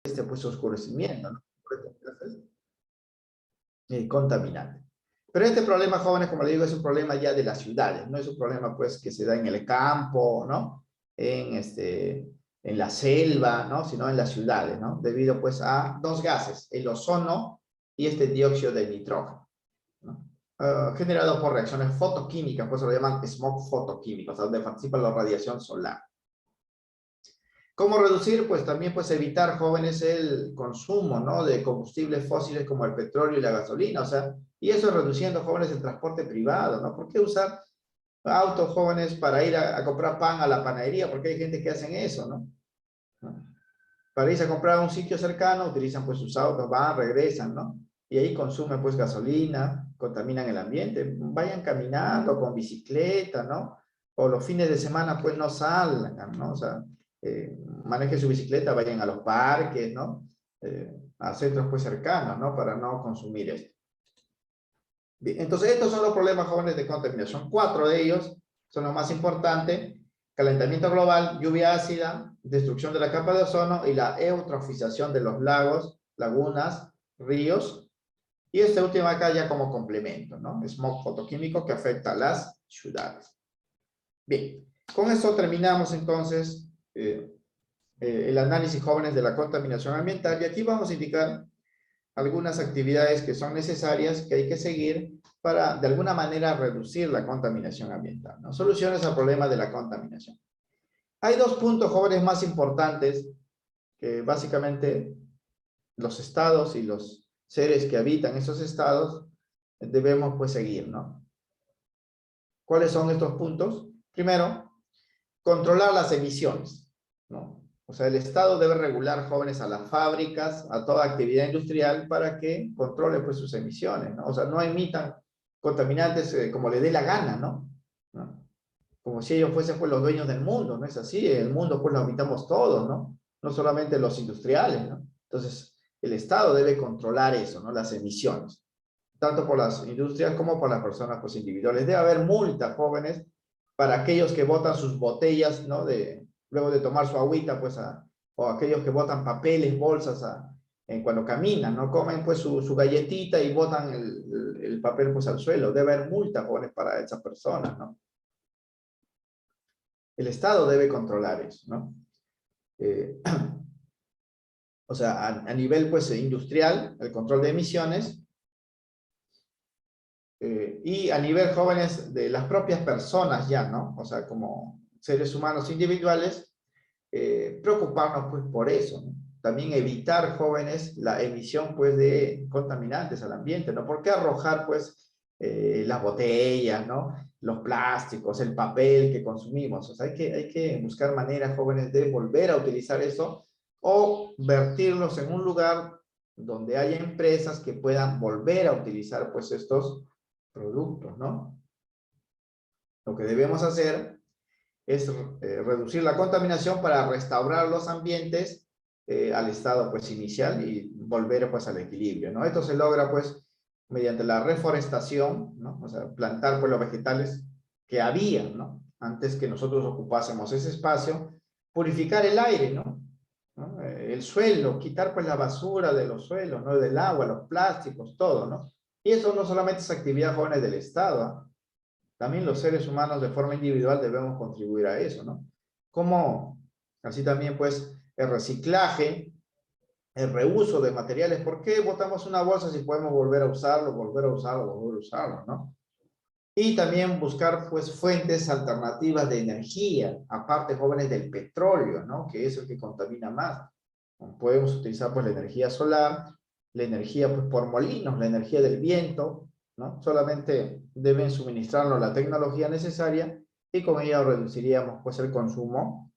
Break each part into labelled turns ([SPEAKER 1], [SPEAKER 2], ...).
[SPEAKER 1] pues oscurecimiento, ¿no? Contaminante. Pero este problema, jóvenes, como le digo, es un problema ya de las ciudades, no es un problema pues que se da en el campo, ¿no? En la selva, ¿no? Sino en las ciudades, ¿no? Debido pues a dos gases, el ozono y este dióxido de nitrógeno, ¿no? Generado por reacciones fotoquímicas, pues se lo llaman smog fotoquímicos, donde participa la radiación solar. ¿Cómo reducir? Pues también pues evitar, jóvenes, el consumo, ¿no? De combustibles fósiles como el petróleo y la gasolina, o sea, y eso reduciendo, jóvenes, el transporte privado, ¿no? ¿Por qué usar autos, jóvenes, para ir a comprar pan a la panadería? Porque hay gente que hacen eso, ¿no? Para irse a comprar a un sitio cercano, utilizan pues sus autos, van, regresan, ¿no? Y ahí consumen pues gasolina, contaminan el ambiente. Vayan caminando, con bicicleta, ¿no? O los fines de semana pues no salgan, ¿no? O sea, manejen su bicicleta, vayan a los parques, ¿no? A centros pues cercanos, ¿no? Para no consumir esto. Bien, entonces estos son los problemas, jóvenes, de contaminación. 4 de ellos son los más importantes: calentamiento global, lluvia ácida, destrucción de la capa de ozono y la eutrofización de los lagos, lagunas, ríos. Y esta última acá ya como complemento, ¿no? Smog fotoquímico que afecta a las ciudades. Bien, con esto terminamos entonces el análisis, jóvenes, de la contaminación ambiental, y aquí vamos a indicar algunas actividades que son necesarias, que hay que seguir para de alguna manera reducir la contaminación ambiental, ¿no? Soluciones al problema de la contaminación. Hay 2 puntos, jóvenes, más importantes que básicamente los estados y los seres que habitan esos estados debemos pues seguir, ¿no? ¿Cuáles son estos puntos? Primero, controlar las emisiones, ¿no? O sea, el Estado debe regular, jóvenes, a las fábricas, a toda actividad industrial para que controle pues sus emisiones, ¿no? O sea, no emitan contaminantes como le dé la gana, ¿no? ¿No? Como si ellos fuesen pues los dueños del mundo, ¿no es así? El mundo pues lo habitamos todos, ¿no? No solamente los industriales, ¿no? Entonces, el Estado debe controlar eso, ¿no? Las emisiones, tanto por las industrias como por las personas pues individuales. Debe haber multas, jóvenes, para aquellos que botan sus botellas, ¿no? Luego de tomar su agüita, pues, o aquellos que botan papeles, bolsas, cuando caminan, ¿no? Comen, pues, su galletita y botan el papel, pues, al suelo. Debe haber multa, jóvenes, para esas personas, ¿no? El Estado debe controlar eso, ¿no? O sea, a nivel, pues, industrial, el control de emisiones, y a nivel, jóvenes, de las propias personas ya, ¿no? O sea, como seres humanos individuales, preocuparnos pues por eso, ¿no? También evitar, jóvenes, la emisión pues de contaminantes al ambiente, ¿no? ¿Por qué arrojar pues las botellas, ¿no? Los plásticos, el papel que consumimos? O sea, hay que buscar maneras, jóvenes, de volver a utilizar eso o vertirlos en un lugar donde haya empresas que puedan volver a utilizar pues estos productos, ¿no? Lo que debemos hacer es reducir la contaminación para restaurar los ambientes al estado pues inicial y volver pues al equilibrio, ¿no? Esto se logra pues mediante la reforestación, ¿no? O sea, plantar pues los vegetales que había, ¿no? Antes que nosotros ocupásemos ese espacio, purificar el aire, ¿no? ¿No? El suelo, quitar pues la basura de los suelos, ¿no? Del agua, los plásticos, todo, ¿no? Y eso no solamente es actividad, jóvenes, del Estado, ¿eh? También los seres humanos de forma individual debemos contribuir a eso, ¿no? Como así también pues el reciclaje, el reuso de materiales. ¿Por qué botamos una bolsa si podemos volver a usarlo, volver a usarlo, volver a usarlo, ¿no? Y también buscar pues fuentes alternativas de energía, aparte, jóvenes, del petróleo, ¿no? Que es el que contamina más. Podemos utilizar pues la energía solar, la energía pues por molinos, la energía del viento, ¿no? Solamente deben suministrarnos la tecnología necesaria y con ella reduciríamos pues el consumo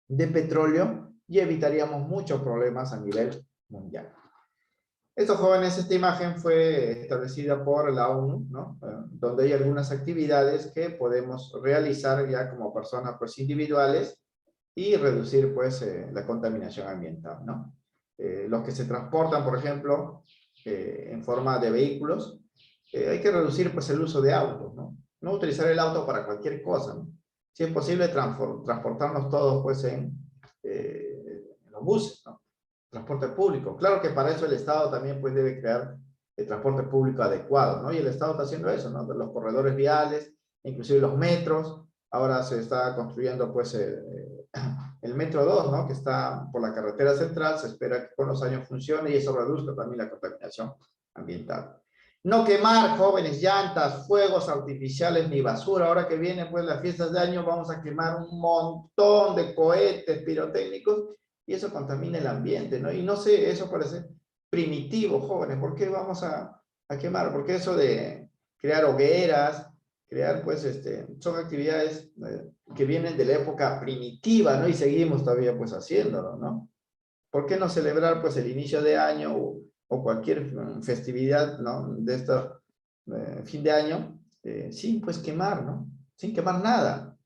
[SPEAKER 1] de petróleo y evitaríamos muchos problemas a nivel mundial. Estos, jóvenes, esta imagen fue establecida por la ONU, ¿no? Donde hay algunas actividades que podemos realizar ya como personas pues individuales y reducir pues la contaminación ambiental, ¿no? Los que se transportan, por ejemplo, en forma de vehículos, hay que reducir pues el uso de autos, ¿no? No utilizar el auto para cualquier cosa, ¿no? Si es posible, transportarnos todos pues en los buses, ¿no? transporte público. Claro que para eso el Estado también pues debe crear el transporte público adecuado, ¿no? Y el Estado está haciendo eso, ¿no? De los corredores viales, inclusive los metros. Ahora se está construyendo pues el metro 2, ¿no? Que está por la carretera central. Se espera que con los años funcione y eso reduzca también la contaminación ambiental. No quemar, jóvenes, llantas, fuegos artificiales ni basura. Ahora que vienen pues las fiestas de año, vamos a quemar un montón de cohetes pirotécnicos y eso contamina el ambiente, ¿no? Y no sé, eso parece primitivo, jóvenes. ¿Por qué vamos a quemar? Porque eso de crear hogueras, crear pues, son actividades que vienen de la época primitiva, ¿no? Y seguimos todavía pues haciéndolo, ¿no? ¿Por qué no celebrar pues el inicio de año o cualquier festividad, ¿no? De este fin de año, sin pues quemar, ¿no? Sin quemar nada,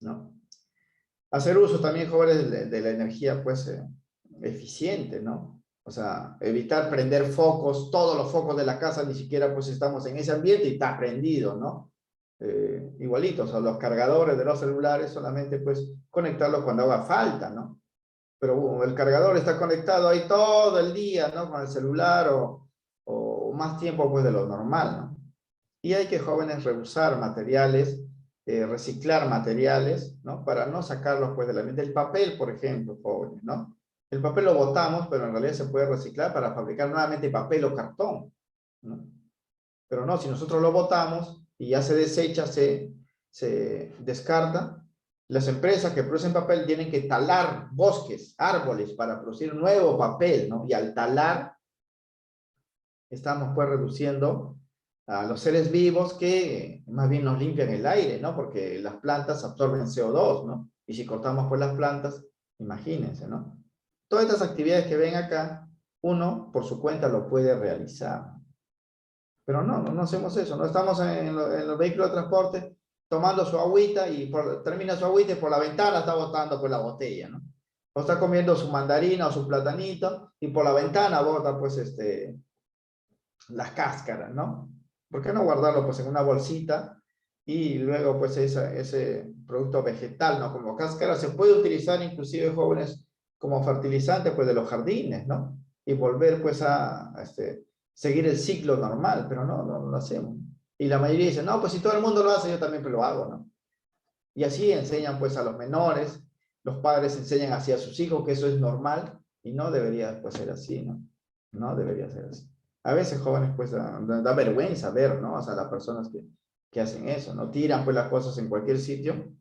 [SPEAKER 1] ¿no? Hacer uso también, jóvenes, de la energía pues eficiente, ¿no? O sea, evitar prender focos, todos los focos de la casa, ni siquiera pues estamos en ese ambiente y está prendido, ¿no? Igualitos, o los cargadores de los celulares, solamente pues conectarlos cuando haga falta, ¿no? Pero el cargador está conectado ahí todo el día, ¿no? Con el celular o más tiempo pues de lo normal, ¿no? Y hay que, jóvenes, reusar materiales, reciclar materiales, ¿no? Para no sacarlos pues del ambiente. El papel, por ejemplo, jóvenes, ¿no? El papel lo botamos, pero en realidad se puede reciclar para fabricar nuevamente papel o cartón, ¿no? Pero no, si nosotros lo botamos y ya se desecha, se descarta, las empresas que producen papel tienen que talar bosques, árboles para producir nuevo papel, ¿no? Y al talar, estamos pues reduciendo a los seres vivos que más bien nos limpian el aire, ¿no? Porque las plantas absorben CO2, ¿no? Y si cortamos pues las plantas, imagínense, ¿no? Todas estas actividades que ven acá, uno por su cuenta lo puede realizar. Pero no hacemos eso, no estamos en los vehículos de transporte tomando su agüita y termina su agüita y por la ventana está botando pues la botella, ¿no? O está comiendo su mandarina o su platanito y por la ventana bota pues las cáscaras, ¿no? ¿Por qué no guardarlo pues en una bolsita y luego pues ese producto vegetal, ¿no? Como cáscara se puede utilizar inclusive, jóvenes, como fertilizante pues de los jardines, ¿no? Y volver pues a seguir el ciclo normal, pero no lo hacemos. Y la mayoría dice, no, pues si todo el mundo lo hace, yo también pues lo hago, ¿no? Y así enseñan pues a los menores, los padres enseñan así a sus hijos que eso es normal y no debería pues ser así, ¿no? No debería ser así. A veces, jóvenes, pues da vergüenza ver, ¿no? O sea, las personas que hacen eso, ¿no? Tiran pues las cosas en cualquier sitio.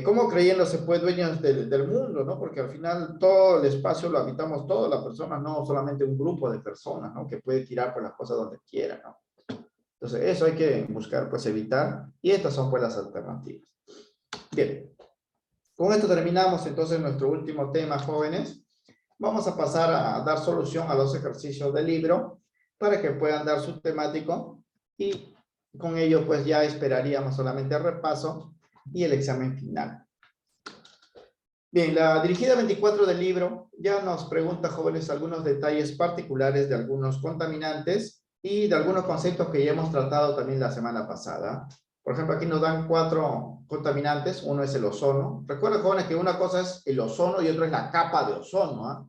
[SPEAKER 1] Como creyéndose pues dueños del mundo, ¿no? Porque al final todo el espacio lo habitamos todas las personas, no solamente un grupo de personas, ¿no? Que puede tirar pues las cosas donde quiera, ¿no? Entonces, eso hay que buscar pues evitar y estas son pues las alternativas. Bien, con esto terminamos entonces nuestro último tema, jóvenes. Vamos a pasar a dar solución a los ejercicios del libro para que puedan dar su temático y con ello pues ya esperaríamos solamente el repaso y el examen final. Bien, la dirigida 24 del libro ya nos pregunta, jóvenes, algunos detalles particulares de algunos contaminantes y de algunos conceptos que ya hemos tratado también la semana pasada. Por ejemplo, aquí nos dan 4 contaminantes. Uno es el ozono. Recuerden, jóvenes, que una cosa es el ozono y otra es la capa de ozono, ¿eh?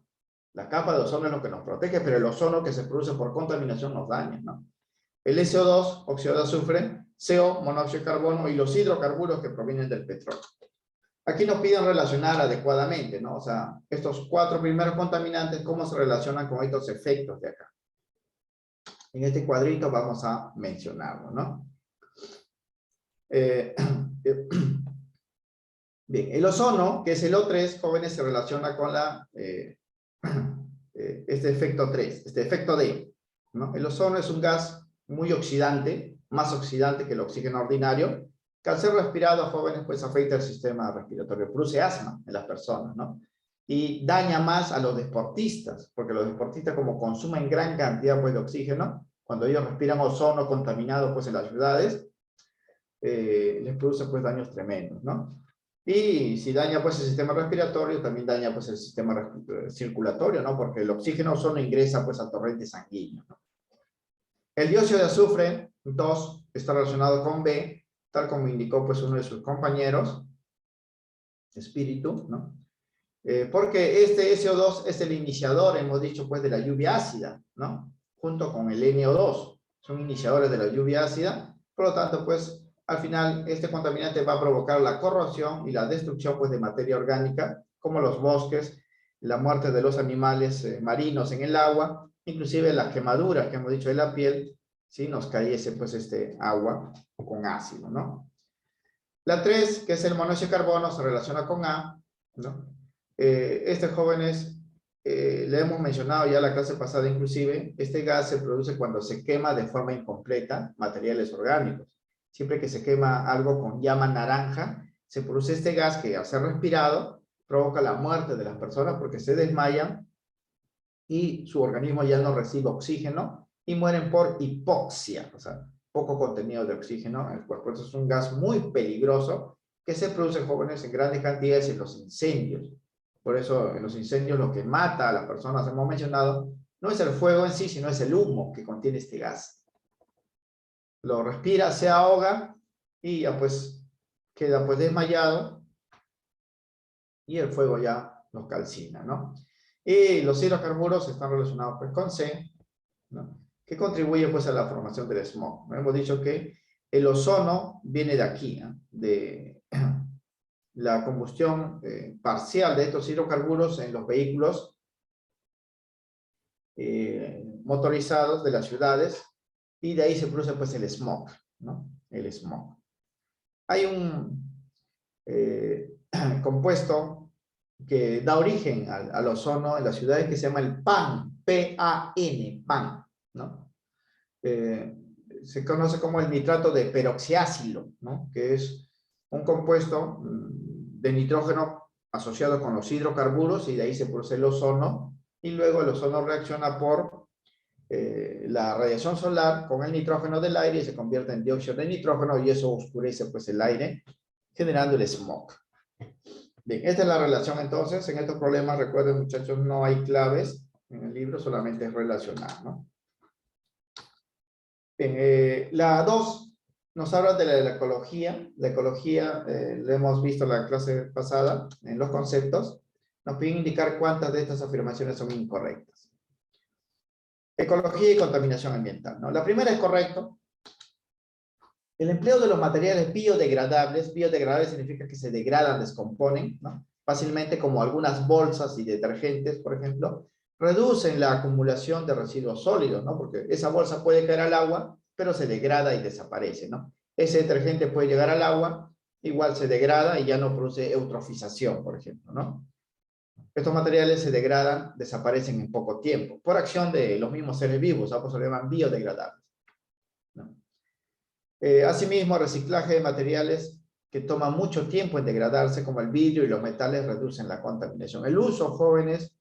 [SPEAKER 1] La capa de ozono es lo que nos protege, pero el ozono que se produce por contaminación nos daña, ¿no? El SO2, óxido de azufre, CO, monóxido de carbono y los hidrocarburos que provienen del petróleo. Aquí nos piden relacionar adecuadamente, ¿no? O sea, estos 4 primeros contaminantes, ¿cómo se relacionan con estos efectos de acá? En este cuadrito vamos a mencionarlo, ¿no? Bien, el ozono, que es el O3, jóvenes, se relaciona con este efecto 3, este efecto D, ¿no? El ozono es un gas muy oxidante, más oxidante que el oxígeno ordinario, que al ser respirado, jóvenes, pues afecta el sistema respiratorio, produce asma en las personas, ¿no? Y daña más a los deportistas, porque los deportistas, como consumen gran cantidad pues, de oxígeno, cuando ellos respiran ozono contaminado pues, en las ciudades, les produce pues, daños tremendos, ¿no? Y si daña pues el sistema respiratorio, también daña pues el sistema circulatorio, ¿no? Porque el oxígeno solo ingresa pues al torrente sanguíneo, ¿no? El dióxido de azufre, 2, está relacionado con B, tal como indicó pues uno de sus compañeros, espíritu, ¿no? Porque este SO2 es el iniciador, hemos dicho, pues, de la lluvia ácida, ¿no? Junto con el NO2. Son iniciadores de la lluvia ácida. Por lo tanto, pues, al final, este contaminante va a provocar la corrosión y la destrucción, pues, de materia orgánica, como los bosques, la muerte de los animales marinos en el agua, inclusive las quemaduras que hemos dicho de la piel, si nos cayese, pues, este agua con ácido, ¿no? La 3, que es el monóxido de carbono, se relaciona con A, ¿no? Jóvenes, le hemos mencionado ya en la clase pasada inclusive, este gas se produce cuando se quema de forma incompleta materiales orgánicos. Siempre que se quema algo con llama naranja, se produce este gas que al ser respirado provoca la muerte de las personas porque se desmayan y su organismo ya no recibe oxígeno y mueren por hipoxia, o sea, poco contenido de oxígeno en el cuerpo. Eso es un gas muy peligroso que se produce, jóvenes, en grandes cantidades en los incendios. Por eso en los incendios lo que mata a las personas, hemos mencionado, no es el fuego en sí, sino es el humo que contiene este gas. Lo respira, se ahoga y ya pues queda pues desmayado y el fuego ya los calcina, ¿no? Y los hidrocarburos están relacionados pues con C, ¿no? Que contribuye pues a la formación del smog. Hemos dicho que el ozono viene de aquí, ¿eh? De la combustión parcial de estos hidrocarburos en los vehículos motorizados de las ciudades, y de ahí se produce pues el smog, ¿no? El smog. Hay un compuesto que da origen al ozono en las ciudades que se llama el PAN, P-A-N, PAN, ¿no? Se conoce como el nitrato de peroxiácido, ¿no? Que es un compuesto de nitrógeno asociado con los hidrocarburos y de ahí se produce el ozono y luego el ozono reacciona por la radiación solar con el nitrógeno del aire y se convierte en dióxido de nitrógeno y eso oscurece pues el aire generando el smog. Bien, esta es la relación entonces. En estos problemas, recuerden muchachos, no hay claves en el libro, solamente es relacionar, ¿no? Bien, la 2 nos habla de la ecología. La ecología, lo hemos visto en la clase pasada, en los conceptos. Nos piden indicar cuántas de estas afirmaciones son incorrectas. Ecología y contaminación ambiental, ¿no? La primera es correcto. El empleo de los materiales biodegradables significa que se degradan, descomponen, ¿no? Fácilmente, como algunas bolsas y detergentes, por ejemplo, reducen la acumulación de residuos sólidos, ¿no? Porque esa bolsa puede caer al agua, pero se degrada y desaparece, ¿no? Ese detergente puede llegar al agua, igual se degrada y ya no produce eutrofización, por ejemplo, ¿no? Estos materiales se degradan, desaparecen en poco tiempo, por acción de los mismos seres vivos, ¿no? Pues se llaman biodegradables, ¿no? Asimismo, reciclaje de materiales que toman mucho tiempo en degradarse, como el vidrio y los metales, reducen la contaminación. El uso, jóvenes,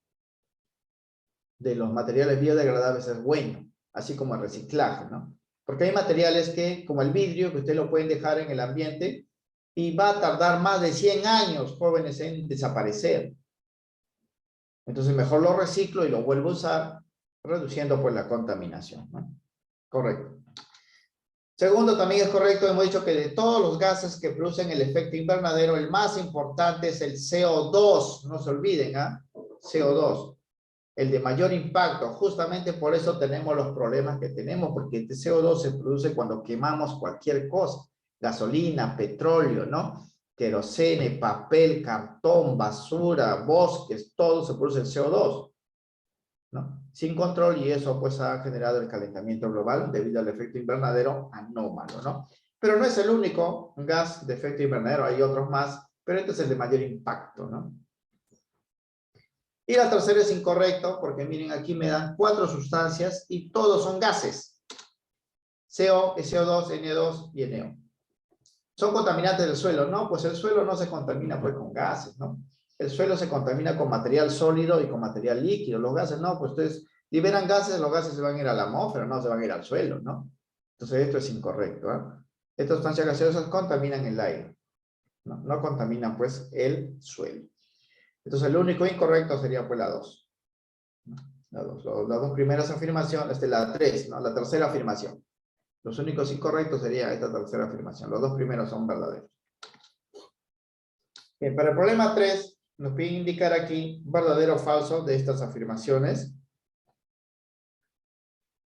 [SPEAKER 1] de los materiales biodegradables es bueno, así como el reciclaje, ¿no? Porque hay materiales que, como el vidrio, que ustedes lo pueden dejar en el ambiente y va a tardar más de 100 años, jóvenes, en desaparecer. Entonces, mejor lo reciclo y lo vuelvo a usar, reduciendo pues la contaminación, ¿no? Correcto. Segundo, también es correcto, hemos dicho que de todos los gases que producen el efecto invernadero, el más importante es el CO2, no se olviden, ¿ah? CO2, el de mayor impacto. Justamente por eso tenemos los problemas que tenemos, porque este CO2 se produce cuando quemamos cualquier cosa, gasolina, petróleo, ¿no? Querosene, papel, cartón, basura, bosques, todo se produce el CO2, ¿no? Sin control, y eso pues ha generado el calentamiento global debido al efecto invernadero anómalo, ¿no? Pero no es el único gas de efecto invernadero, hay otros más, pero este es el de mayor impacto, ¿no? Y la tercera es incorrecto, porque miren, aquí me dan 4 sustancias y todos son gases. CO, SO2, N2 y NO. ¿Son contaminantes del suelo? No, pues el suelo no se contamina pues con gases, ¿no? El suelo se contamina con material sólido y con material líquido. Los gases no, pues ustedes liberan gases, los gases se van a ir a la atmósfera, no se van a ir al suelo, ¿no? Entonces esto es incorrecto, ¿eh? Estas sustancias gaseosas contaminan el aire, ¿no? No contaminan pues el suelo. Entonces el único incorrecto sería pues la 2. Las dos primeras afirmaciones, la 3, ¿no? La tercera afirmación. Los únicos incorrectos sería esta tercera afirmación. Los dos primeros son verdaderos. Bien, para el problema 3, nos piden indicar aquí verdadero o falso de estas afirmaciones.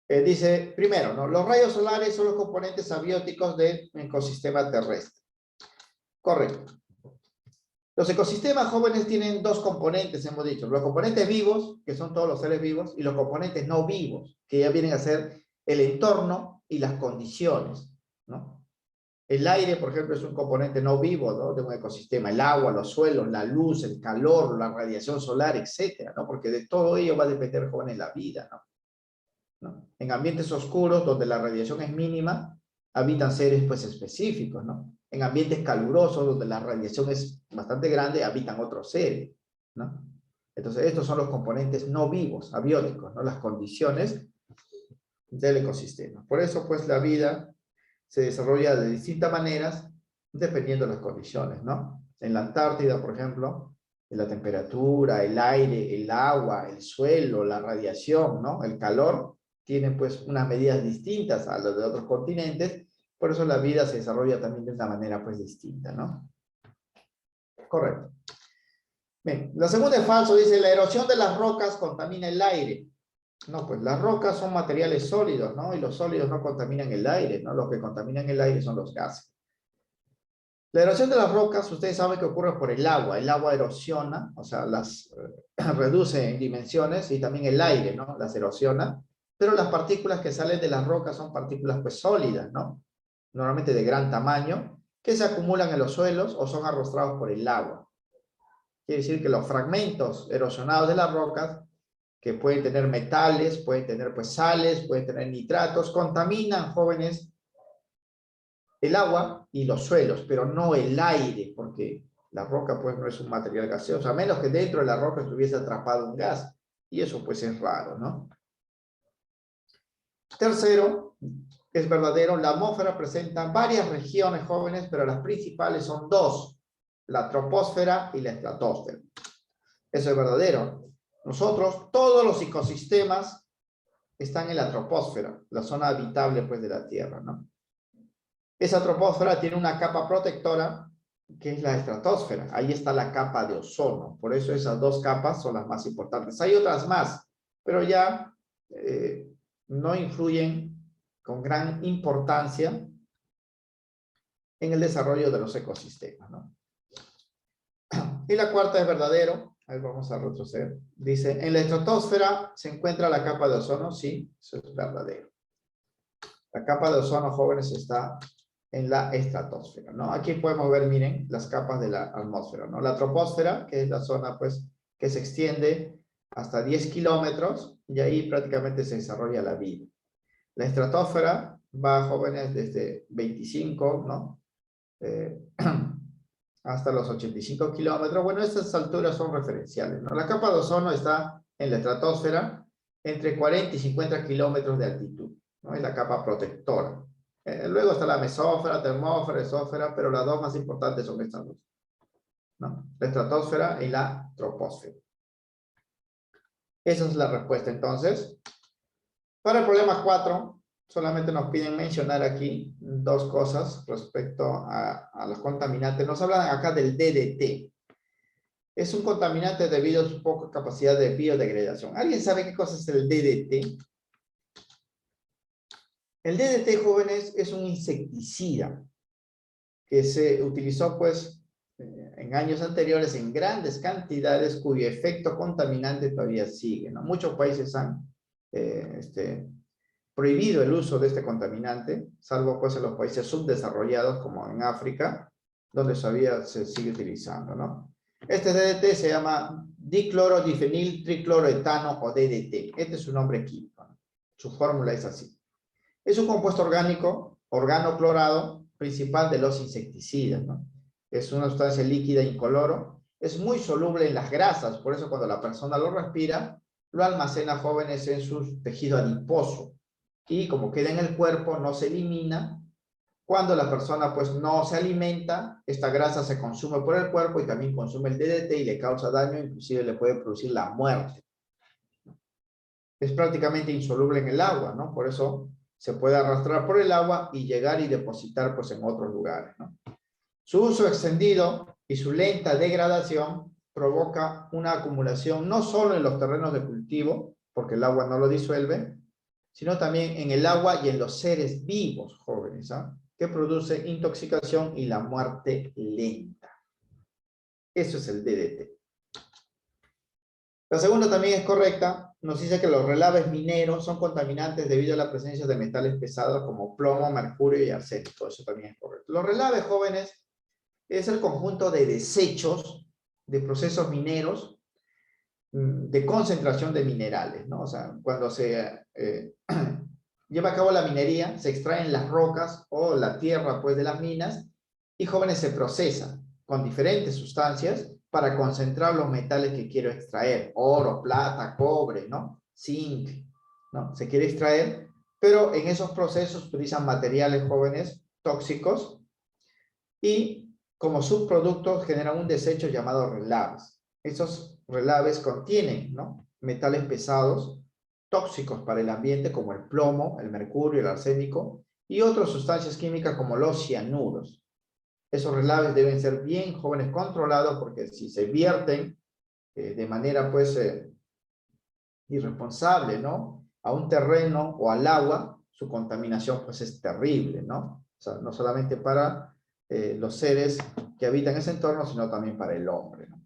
[SPEAKER 1] Dice, primero, ¿no? Los rayos solares son los componentes abióticos del ecosistema terrestre. Correcto. Los ecosistemas jóvenes tienen dos componentes, hemos dicho. Los componentes vivos, que son todos los seres vivos, y los componentes no vivos, que ya vienen a ser el entorno y las condiciones, ¿no? El aire, por ejemplo, es un componente no vivo, ¿no? De un ecosistema. El agua, los suelos, la luz, el calor, la radiación solar, etcétera, ¿no? Porque de todo ello va a depender, jóvenes, la vida, ¿no? En ambientes oscuros, donde la radiación es mínima, habitan seres pues específicos, ¿no? En ambientes calurosos, donde la radiación es bastante grande, habitan otros seres, ¿no? Entonces, estos son los componentes no vivos, abióticos, ¿no? Las condiciones del ecosistema. Por eso, pues, la vida se desarrolla de distintas maneras, dependiendo de las condiciones, ¿no? En la Antártida, por ejemplo, la temperatura, el aire, el agua, el suelo, la radiación, ¿no? El calor, tienen pues unas medidas distintas a las de otros continentes, por eso la vida se desarrolla también de una manera pues distinta, ¿no? Correcto. Bien, la segunda es falso, dice, la erosión de las rocas contamina el aire. No, pues las rocas son materiales sólidos, ¿no? Y los sólidos no contaminan el aire, ¿no? Lo que contaminan el aire son los gases. La erosión de las rocas, ustedes saben que ocurre por el agua. El agua erosiona, o sea, las reduce en dimensiones, y también el aire, ¿no? Las erosiona. Pero las partículas que salen de las rocas son partículas pues sólidas, ¿no? Normalmente de gran tamaño, que se acumulan en los suelos o son arrastrados por el agua. Quiere decir que los fragmentos erosionados de las rocas, que pueden tener metales, pueden tener pues sales, pueden tener nitratos, contaminan, jóvenes, el agua y los suelos, pero no el aire, porque la roca pues no es un material gaseoso, a menos que dentro de la roca estuviese atrapado un gas, y eso pues es raro, ¿no? Tercero, es verdadero, la atmósfera presenta varias regiones, jóvenes, pero las principales son dos, la troposfera y la estratosfera. Eso es verdadero. Nosotros, todos los ecosistemas están en la troposfera, la zona habitable pues de la Tierra, ¿no? Esa troposfera tiene una capa protectora, que es la estratosfera. Ahí está la capa de ozono. Por eso esas dos capas son las más importantes. Hay otras más, pero ya no influyen con gran importancia en el desarrollo de los ecosistemas, ¿no? Y la cuarta es verdadero. Ahí vamos a retroceder. Dice, en la estratosfera se encuentra la capa de ozono. Sí, eso es verdadero. La capa de ozono, jóvenes, está en la estratosfera, ¿no? Aquí podemos ver, miren, las capas de la atmósfera, ¿no? La troposfera, que es la zona, pues, que se extiende hasta 10 kilómetros, y ahí prácticamente se desarrolla la vida. La estratosfera va, jóvenes, desde 25, ¿no? Hasta los 85 kilómetros. Bueno, estas alturas son referenciales, ¿no? La capa de ozono está en la estratosfera entre 40 y 50 kilómetros de altitud, ¿no? Es la capa protectora. Luego está la mesósfera, termósfera, exósfera, pero las dos más importantes son estas dos, ¿no? La estratosfera y la troposfera. Esa es la respuesta, entonces. Para el problema 4, solamente nos piden mencionar aquí dos cosas respecto a los contaminantes. Nos hablan acá del DDT. Es un contaminante debido a su poca capacidad de biodegradación. ¿Alguien sabe qué cosa es el DDT? El DDT, jóvenes, es un insecticida que se utilizó, pues, en años anteriores en grandes cantidades, cuyo efecto contaminante todavía sigue, ¿no? Muchos países han prohibido el uso de este contaminante, salvo pues en los países subdesarrollados como en África, donde todavía se sigue utilizando, ¿no? Este DDT se llama diclorodifenil tricloroetano o DDT. Este es su nombre químico, ¿no? Su fórmula es así. Es un compuesto orgánico, organoclorado, principal de los insecticidas, ¿no? Es una sustancia líquida incoloro, es muy soluble en las grasas, por eso cuando la persona lo respira, lo almacena, jóvenes, en su tejido adiposo, y como queda en el cuerpo, no se elimina. Cuando la persona pues no se alimenta, esta grasa se consume por el cuerpo y también consume el DDT y le causa daño, inclusive le puede producir la muerte. Es prácticamente insoluble en el agua, ¿no? Por eso se puede arrastrar por el agua y llegar y depositar pues en otros lugares, ¿no? Su uso extendido y su lenta degradación provoca una acumulación no solo en los terrenos de cultivo, porque el agua no lo disuelve, sino también en el agua y en los seres vivos, jóvenes, ¿ah? Que produce intoxicación y la muerte lenta. Eso es el DDT. La segunda también es correcta. Nos dice que los relaves mineros son contaminantes debido a la presencia de metales pesados como plomo, mercurio y arsénico. Eso también es correcto. Los relaves, jóvenes, es el conjunto de desechos de procesos mineros de concentración de minerales, ¿no? O sea, cuando se lleva a cabo la minería, se extraen las rocas o la tierra, pues, de las minas, y jóvenes se procesan con diferentes sustancias para concentrar los metales que quiero extraer, oro, plata, cobre, ¿no? Zinc, ¿no? Se quiere extraer, pero en esos procesos utilizan materiales, jóvenes, tóxicos, y como subproductos generan un desecho llamado relaves. Esos relaves contienen, ¿no?, metales pesados, tóxicos para el ambiente, como el plomo, el mercurio, el arsénico, y otras sustancias químicas como los cianuros. Esos relaves deben ser bien, jóvenes, controlados, porque si se vierten de manera, pues, irresponsable, ¿no?, a un terreno o al agua, su contaminación, pues, es terrible, ¿no? O sea, no solamente para los seres que habitan ese entorno, sino también para el hombre, ¿no?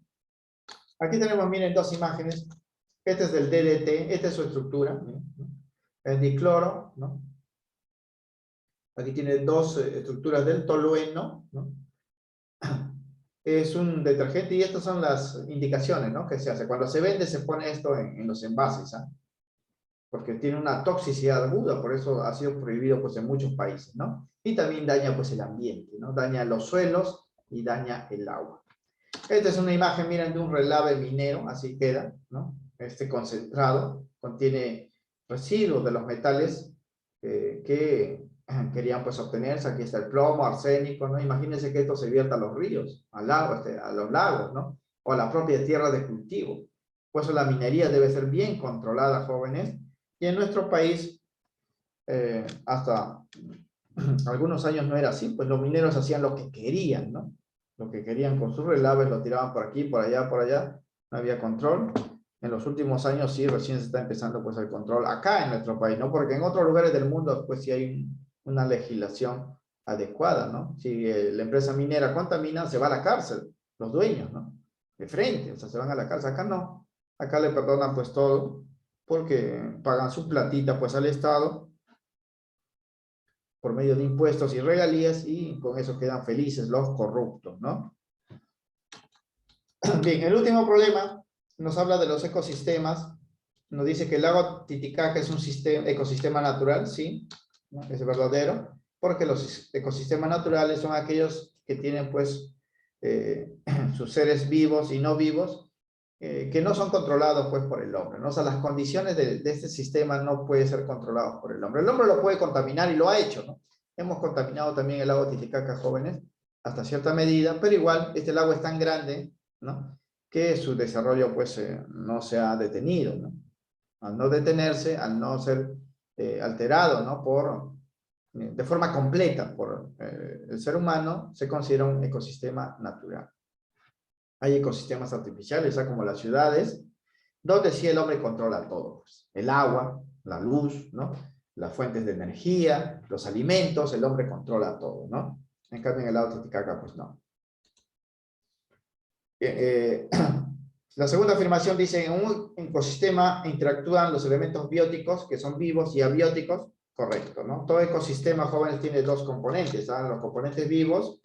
[SPEAKER 1] Aquí tenemos, miren, dos imágenes. Este es del DDT, esta es su estructura, ¿no? El dicloro, ¿no? Aquí tiene dos estructuras del tolueno, ¿no? Es un detergente y estas son las indicaciones, ¿no?, que se hace. Cuando se vende se pone esto en los envases, ¿ah? Porque tiene una toxicidad aguda, por eso ha sido prohibido, pues, en muchos países, ¿no? Y también daña, pues, el ambiente, ¿no? Daña los suelos y daña el agua. Esta es una imagen, miren, de un relave minero, así queda, ¿no? Este concentrado contiene residuos de los metales que querían, pues, obtenerse. Aquí está el plomo, arsénico, ¿no? Imagínense que esto se vierta a los ríos, al lago, a los lagos, ¿no? O a la propia tierra de cultivo. Por eso la minería debe ser bien controlada, jóvenes. Y en nuestro país, hasta algunos años no era así, pues los mineros hacían lo que querían, ¿no? Lo que querían con sus relaves, lo tiraban por aquí, por allá, no había control. En los últimos años sí, recién se está empezando, pues, el control acá en nuestro país, ¿no? Porque en otros lugares del mundo, pues, sí hay una legislación adecuada, ¿no? Si la empresa minera contamina, se va a la cárcel, los dueños, ¿no? De frente, o sea, se van a la cárcel. Acá no, acá le perdonan, pues, todo, porque pagan su platita, pues, al Estado, por medio de impuestos y regalías, y con eso quedan felices los corruptos, ¿no? Bien, el último problema nos habla de los ecosistemas. Nos dice que el lago Titicaca es un ecosistema natural, sí, ¿no? Es verdadero, porque los ecosistemas naturales son aquellos que tienen, pues, sus seres vivos y no vivos, que no son controlados, pues, por el hombre, ¿no? O sea, las condiciones de este sistema no pueden ser controladas por el hombre. El hombre lo puede contaminar y lo ha hecho, ¿no? Hemos contaminado también el lago Titicaca, jóvenes, hasta cierta medida, pero igual este lago es tan grande, ¿no?, que su desarrollo, pues, no se ha detenido, ¿no? Al no detenerse, al no ser alterado, ¿no?, de forma completa por el ser humano, se considera un ecosistema natural. Hay ecosistemas artificiales, como las ciudades, donde sí el hombre controla todo, pues. El agua, la luz, ¿no?, las fuentes de energía, los alimentos, el hombre controla todo, ¿no? En cambio, en el lago Titicaca, pues no. La segunda afirmación dice: en un ecosistema interactúan los elementos bióticos, que son vivos, y abióticos. Correcto, ¿no? Todo ecosistema, jóvenes, tiene dos componentes, ¿sabes? Los componentes vivos,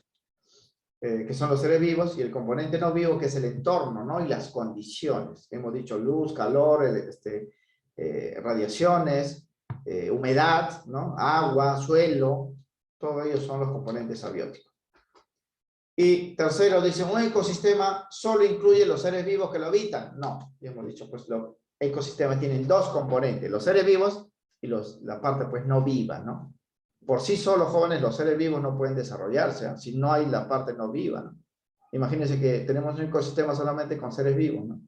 [SPEAKER 1] que son los seres vivos, y el componente no vivo, que es el entorno, ¿no?, y las condiciones. Hemos dicho luz, calor, radiaciones, humedad, ¿no?, agua, suelo, todos ellos son los componentes abióticos. Y tercero, dice: ¿un ecosistema solo incluye los seres vivos que lo habitan? No, ya hemos dicho, pues los ecosistemas tienen dos componentes, los seres vivos y la parte, pues, no viva, ¿no? Por sí solos, jóvenes, los seres vivos no pueden desarrollarse, ¿eh?, si no hay la parte no viva, ¿no? Imagínense que tenemos un ecosistema solamente con seres vivos, ¿no?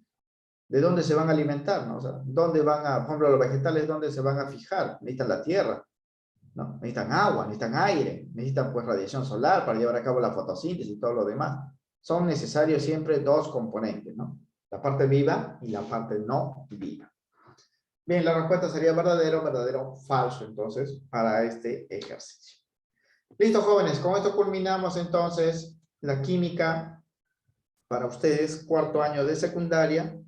[SPEAKER 1] ¿De dónde se van a alimentar, no? O sea, ¿dónde van a, por ejemplo, los vegetales, dónde se van a fijar? Necesitan la tierra, ¿no? Necesitan agua, necesitan aire, necesitan, pues, radiación solar para llevar a cabo la fotosíntesis y todo lo demás. son necesarios siempre dos componentes, ¿no? La parte viva y la parte no viva. Bien, la respuesta sería verdadero, verdadero, falso, entonces, para este ejercicio. Listo, jóvenes, con esto culminamos entonces la química para ustedes, cuarto año de secundaria.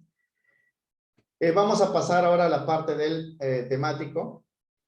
[SPEAKER 1] Vamos a pasar ahora a la parte del temático.